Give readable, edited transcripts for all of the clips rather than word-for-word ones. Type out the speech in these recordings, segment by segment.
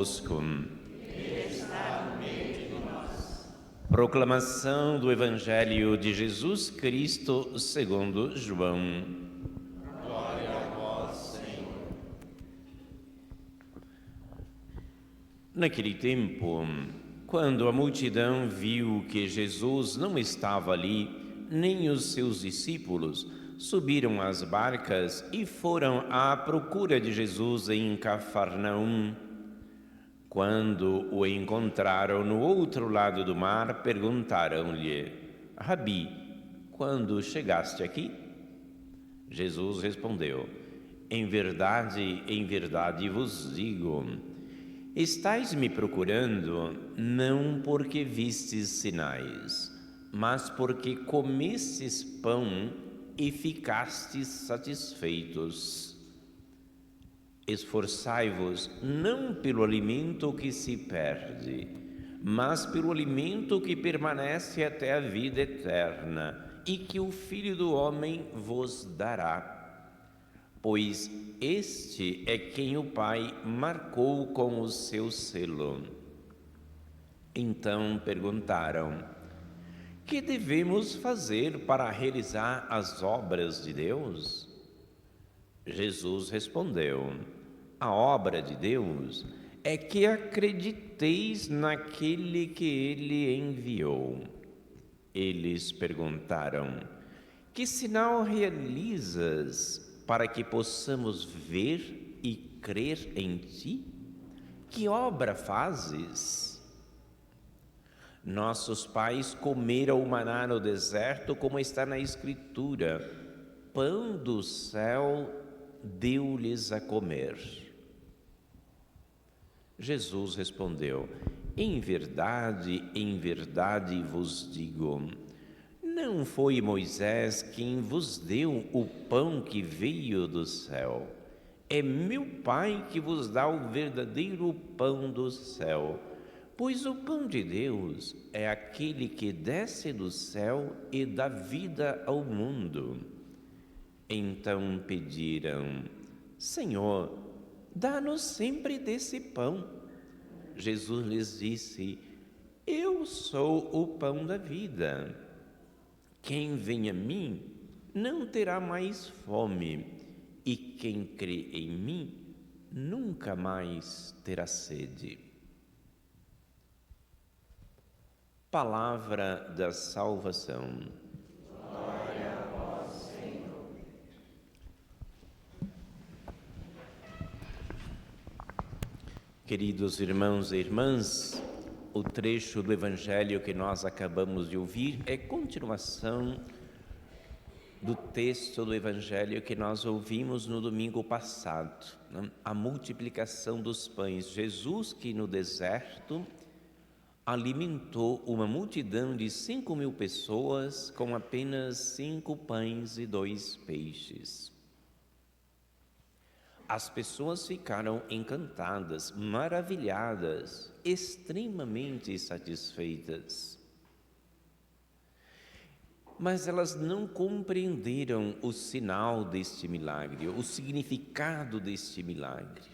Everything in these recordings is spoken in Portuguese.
Conosco. Proclamação do Evangelho de Jesus Cristo segundo João. Glória a vós, Senhor. Naquele tempo, quando a multidão viu que Jesus não estava ali, nem os seus discípulos, subiram às barcas e foram à procura de Jesus em Cafarnaum. Quando o encontraram no outro lado do mar, perguntaram-lhe: Rabi, quando chegaste aqui? Jesus respondeu: em verdade vos digo, estais me procurando não porque vistes sinais, mas porque comestes pão e ficastes satisfeitos. Esforçai-vos não pelo alimento que se perde, mas pelo alimento que permanece até a vida eterna, e que o Filho do Homem vos dará. Pois este é quem o Pai marcou com o seu selo. Então perguntaram: que devemos fazer para realizar as obras de Deus? Jesus respondeu: a obra de Deus é que acrediteis naquele que Ele enviou. Eles perguntaram: que sinal realizas para que possamos ver e crer em Ti? Que obra fazes? Nossos pais comeram o maná no deserto, como está na Escritura: pão do céu deu-lhes a comer. Jesus respondeu: em verdade vos digo, não foi Moisés quem vos deu o pão que veio do céu. É meu Pai que vos dá o verdadeiro pão do céu. Pois o pão de Deus é aquele que desce do céu e dá vida ao mundo. Então pediram: Senhor, dá-nos sempre desse pão. Jesus lhes disse: eu sou o pão da vida. Quem vem a mim não terá mais fome, e quem crê em mim nunca mais terá sede. Palavra da salvação. Glória a vós, Senhor. Queridos irmãos e irmãs, o trecho do Evangelho que nós acabamos de ouvir é continuação do texto do Evangelho que nós ouvimos no domingo passado, né? A multiplicação dos pães. Jesus que no deserto alimentou uma multidão de 5.000 pessoas com apenas 5 pães e 2 peixes. As pessoas ficaram encantadas, maravilhadas, extremamente satisfeitas. Mas elas não compreenderam o sinal deste milagre, o significado deste milagre.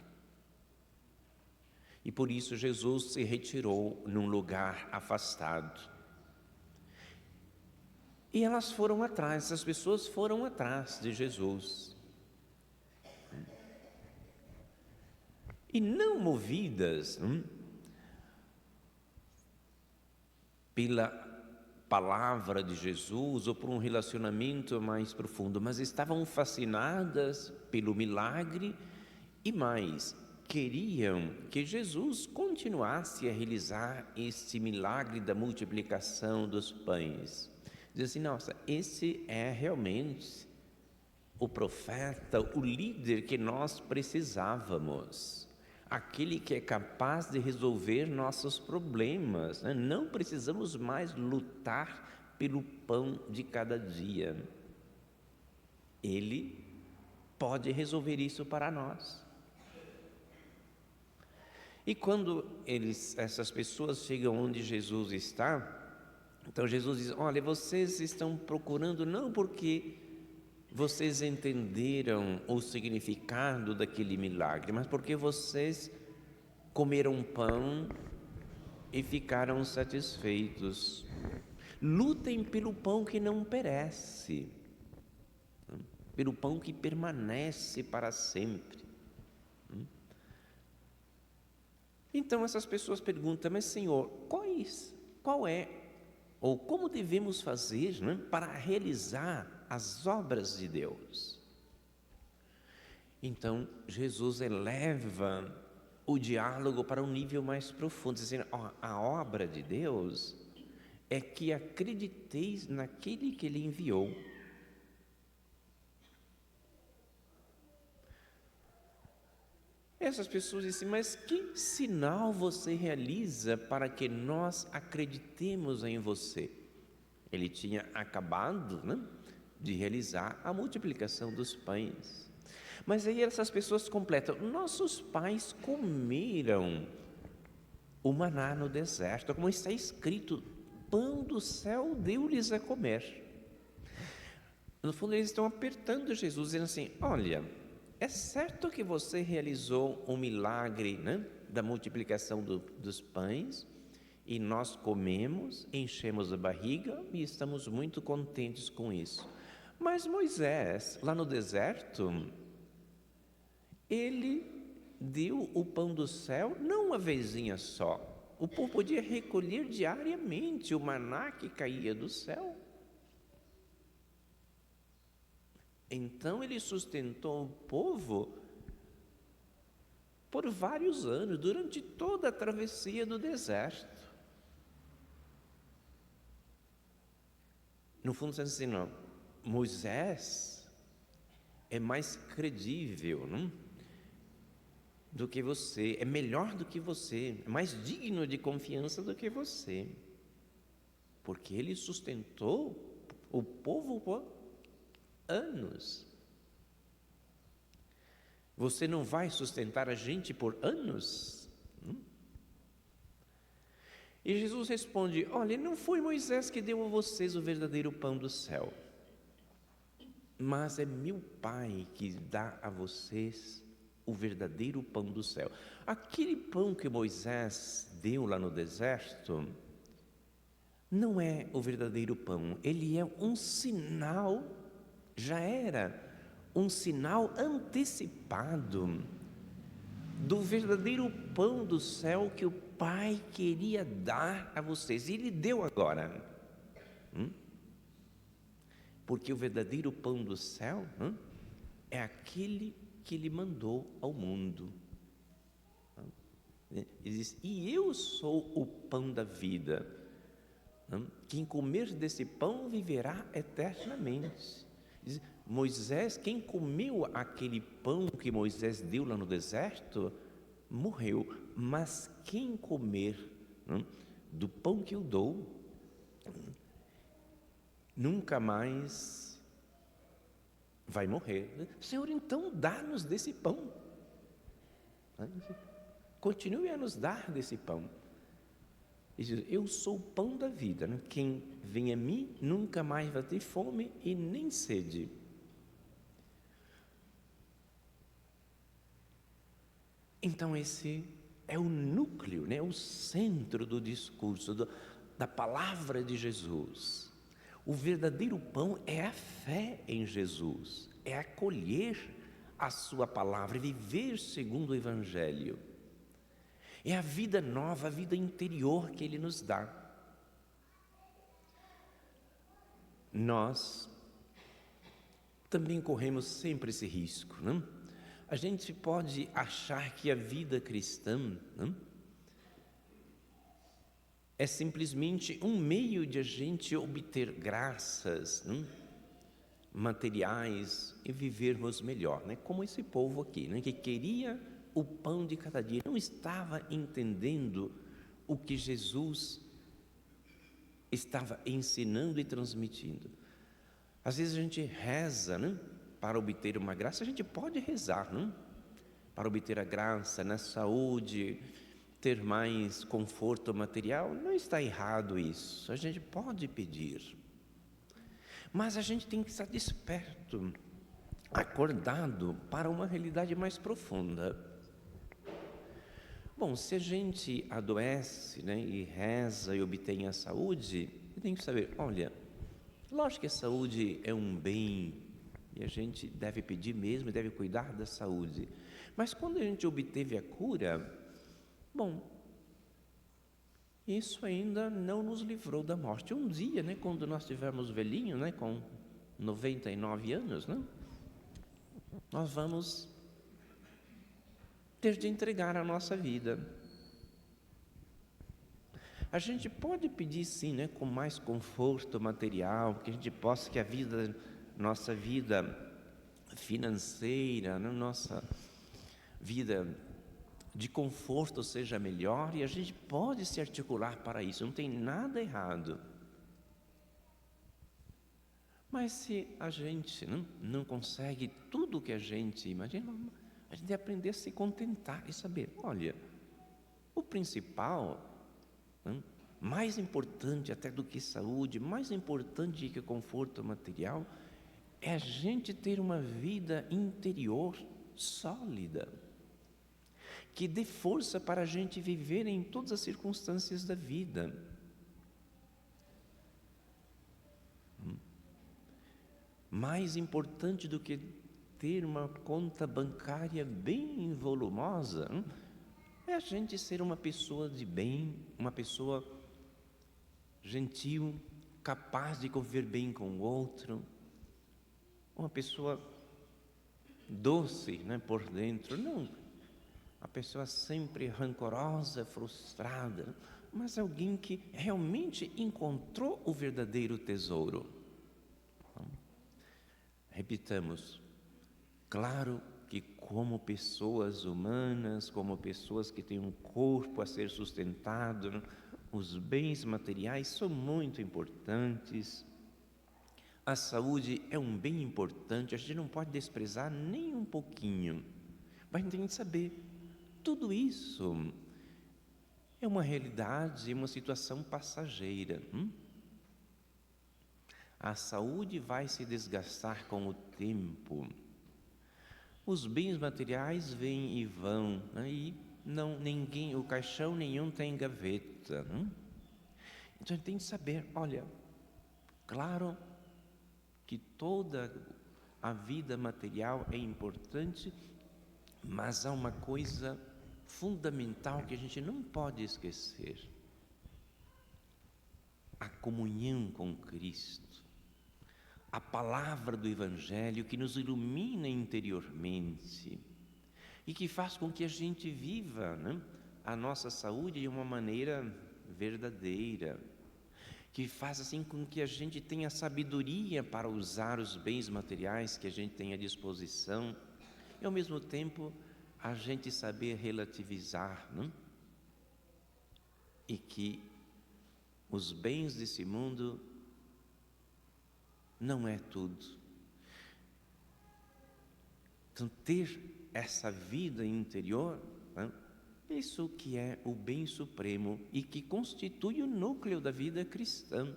E por isso Jesus se retirou num lugar afastado. E elas foram atrás, essas pessoas foram atrás de Jesus. E não movidas pela palavra de Jesus ou por um relacionamento mais profundo, mas estavam fascinadas pelo milagre e mais, queriam que Jesus continuasse a realizar esse milagre da multiplicação dos pães. Diz assim: nossa, esse é realmente o profeta, o líder que nós precisávamos, aquele que é capaz de resolver nossos problemas, né? Não precisamos mais lutar pelo pão de cada dia. Ele pode resolver isso para nós. E quando essas pessoas chegam onde Jesus está, então Jesus diz: olha, vocês estão procurando não porque vocês entenderam o significado daquele milagre, mas porque vocês comeram pão e ficaram satisfeitos. Lutem pelo pão que não perece, pelo pão que permanece para sempre. Então essas pessoas perguntam: mas Senhor, qual é, ou como devemos fazer, né, para realizar as obras de Deus? Então Jesus eleva o diálogo para um nível mais profundo, dizendo: a obra de Deus é que acrediteis naquele que Ele enviou. Essas pessoas dizem: mas que sinal você realiza para que nós acreditemos em você? Ele tinha acabado, né, de realizar a multiplicação dos pães. Mas aí essas pessoas completam: nossos pais comeram o maná no deserto, como está escrito, pão do céu deu-lhes a comer. No fundo eles estão apertando Jesus, dizendo assim: olha, é certo que você realizou um milagre, né, da multiplicação dos pães, e nós comemos, enchemos a barriga e estamos muito contentes com isso. Mas Moisés, lá no deserto, ele deu o pão do céu não uma vezinha só. O povo podia recolher diariamente o maná que caía do céu. Então ele sustentou o povo por vários anos, durante toda a travessia do deserto. No fundo, assim, não, Moisés é mais credível, não? Do que você, é melhor do que você, é mais digno de confiança do que você, porque ele sustentou o povo por anos. Você não vai sustentar a gente por anos? E Jesus responde: olha, não foi Moisés que deu a vocês o verdadeiro pão do céu, mas é meu Pai que dá a vocês o verdadeiro pão do céu. Aquele pão que Moisés deu lá no deserto não é o verdadeiro pão, ele é um sinal, já era um sinal antecipado do verdadeiro pão do céu que o Pai queria dar a vocês, e Ele deu agora. Porque o verdadeiro pão do céu é aquele que Ele mandou ao mundo. Ele diz: e eu sou o pão da vida. Quem comer desse pão viverá eternamente. Diz, Moisés, quem comeu aquele pão que Moisés deu lá no deserto, morreu. Mas quem comer do pão que eu dou, nunca mais vai morrer. Senhor, então dá-nos desse pão. Continue a nos dar desse pão. E diz: eu sou o pão da vida, né? Quem vem a mim nunca mais vai ter fome e nem sede. Então esse é o núcleo, né? O centro do discurso, da palavra de Jesus. O verdadeiro pão é a fé em Jesus, é acolher a sua palavra, viver segundo o Evangelho. É a vida nova, a vida interior que Ele nos dá. Nós também corremos sempre esse risco, não? A gente pode achar que a vida cristã é simplesmente um meio de a gente obter graças materiais e vivermos melhor, né? Como esse povo aqui, né? Que queria o pão de cada dia, não estava entendendo o que Jesus estava ensinando e transmitindo. Às vezes a gente reza, né, para obter uma graça. A gente pode rezar, não? Para obter a graça na saúde, ter mais conforto material. Não está errado isso, a gente pode pedir, mas a gente tem que estar desperto, acordado para uma realidade mais profunda. Bom, se a gente adoece, né, e reza e obtém a saúde, tem que saber, olha, lógico que a saúde é um bem e a gente deve pedir mesmo e deve cuidar da saúde. Mas quando a gente obteve a cura, bom, isso ainda não nos livrou da morte. Um dia, né, quando nós estivermos velhinhos, né, com 99 anos, né, nós vamos ter de entregar a nossa vida. A gente pode pedir sim, né, com mais conforto material, que a gente possa, que a vida, nossa vida financeira, né, nossa vida de conforto seja melhor, e a gente pode se articular para isso, não tem nada errado. Mas se a gente não consegue tudo o que a gente imagina, a gente deve aprender a se contentar e saber, olha, o principal, mais importante até do que saúde, mais importante que conforto material, é a gente ter uma vida interior sólida, que dê força para a gente viver em todas as circunstâncias da vida. Mais importante do que ter uma conta bancária bem volumosa, é a gente ser uma pessoa de bem, uma pessoa gentil, capaz de conviver bem com o outro, uma pessoa doce, né, por dentro, não a pessoa sempre rancorosa, frustrada, mas alguém que realmente encontrou o verdadeiro tesouro. Repitamos, claro que como pessoas humanas, como pessoas que têm um corpo a ser sustentado, os bens materiais são muito importantes, a saúde é um bem importante, a gente não pode desprezar nem um pouquinho, mas a gente tem que saber, tudo isso é uma realidade, uma situação passageira. A saúde vai se desgastar com o tempo. Os bens materiais vêm e vão, né? E o caixão nenhum tem gaveta. Então a gente tem que saber, olha, claro que toda a vida material é importante, mas há uma coisa fundamental que a gente não pode esquecer: a comunhão com Cristo, a palavra do Evangelho que nos ilumina interiormente e que faz com que a gente viva, né, a nossa saúde de uma maneira verdadeira, que faz assim com que a gente tenha sabedoria para usar os bens materiais que a gente tem à disposição e ao mesmo tempo a gente saber relativizar, né? E que os bens desse mundo não é tudo. Então, ter essa vida interior, né? Isso que é o bem supremo e que constitui o núcleo da vida cristã.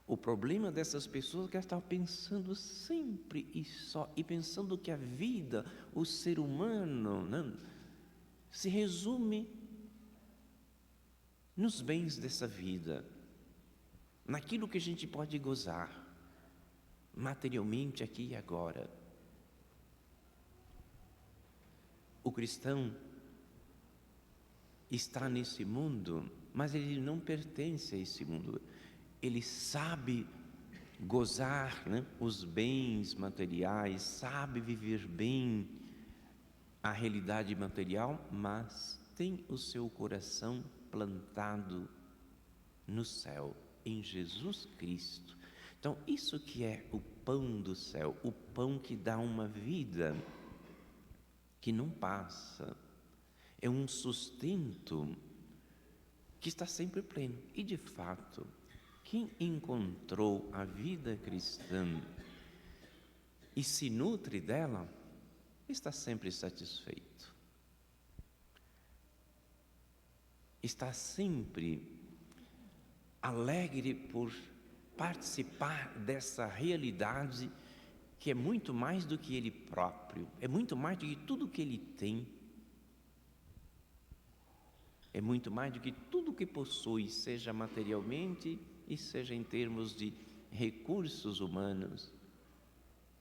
O problema dessas pessoas é que elas estão pensando sempre e só, e pensando que a vida, o ser humano, né, se resume nos bens dessa vida, naquilo que a gente pode gozar, materialmente aqui e agora. O cristão está nesse mundo, mas ele não pertence a esse mundo. Ele sabe gozar, né, os bens materiais, sabe viver bem a realidade material, mas tem o seu coração plantado no céu, em Jesus Cristo. Então, isso que é o pão do céu, o pão que dá uma vida que não passa, é um sustento que está sempre pleno. E de fato, quem encontrou a vida cristã e se nutre dela, está sempre satisfeito. Está sempre alegre por participar dessa realidade que é muito mais do que ele próprio, é muito mais do que tudo que ele tem. É muito mais do que tudo que possui, seja materialmente e seja em termos de recursos humanos.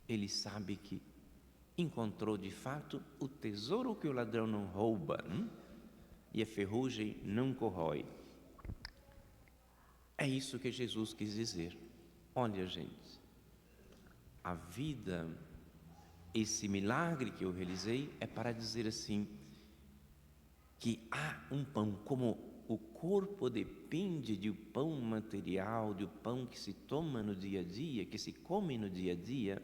Ele sabe que encontrou de fato o tesouro que o ladrão não rouba, e a ferrugem não corrói. É isso que Jesus quis dizer. Olha, gente, a vida, esse milagre que eu realizei é para dizer assim, que há um pão, como o corpo depende do pão material, do pão que se toma no dia a dia, que se come no dia a dia,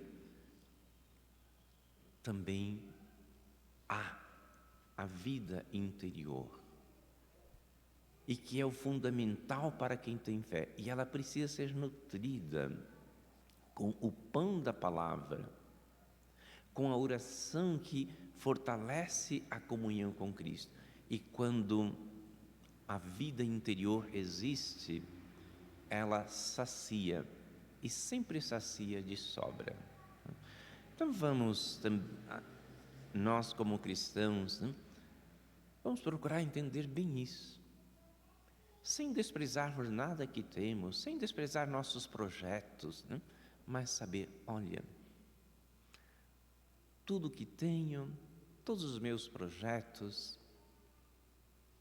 também há a vida interior, e que é o fundamental para quem tem fé, e ela precisa ser nutrida com o pão da palavra, com a oração que fortalece a comunhão com Cristo. E quando a vida interior existe, ela sacia, e sempre sacia de sobra. Então vamos, nós como cristãos, vamos procurar entender bem isso, sem desprezarmos nada que temos, sem desprezar nossos projetos, mas saber, olha, tudo que tenho, todos os meus projetos,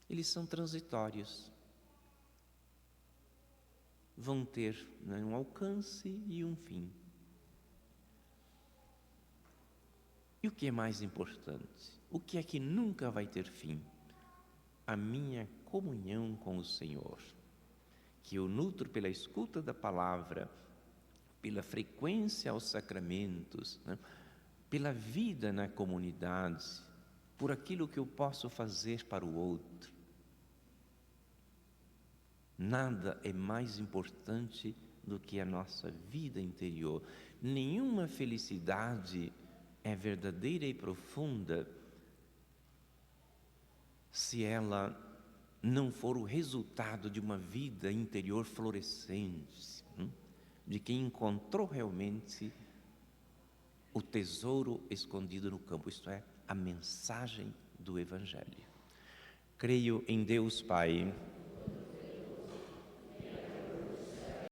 eles são transitórios, vão ter um alcance e um fim. E o que é mais importante? O que é que nunca vai ter fim? A minha comunhão com o Senhor, que eu nutro pela escuta da palavra, pela frequência aos sacramentos, pela vida na comunidade, por aquilo que eu posso fazer para o outro. Nada é mais importante do que a nossa vida interior. Nenhuma felicidade é verdadeira e profunda se ela não for o resultado de uma vida interior florescente, de quem encontrou realmente o tesouro escondido no campo, isto é, a mensagem do Evangelho. Creio em Deus Pai,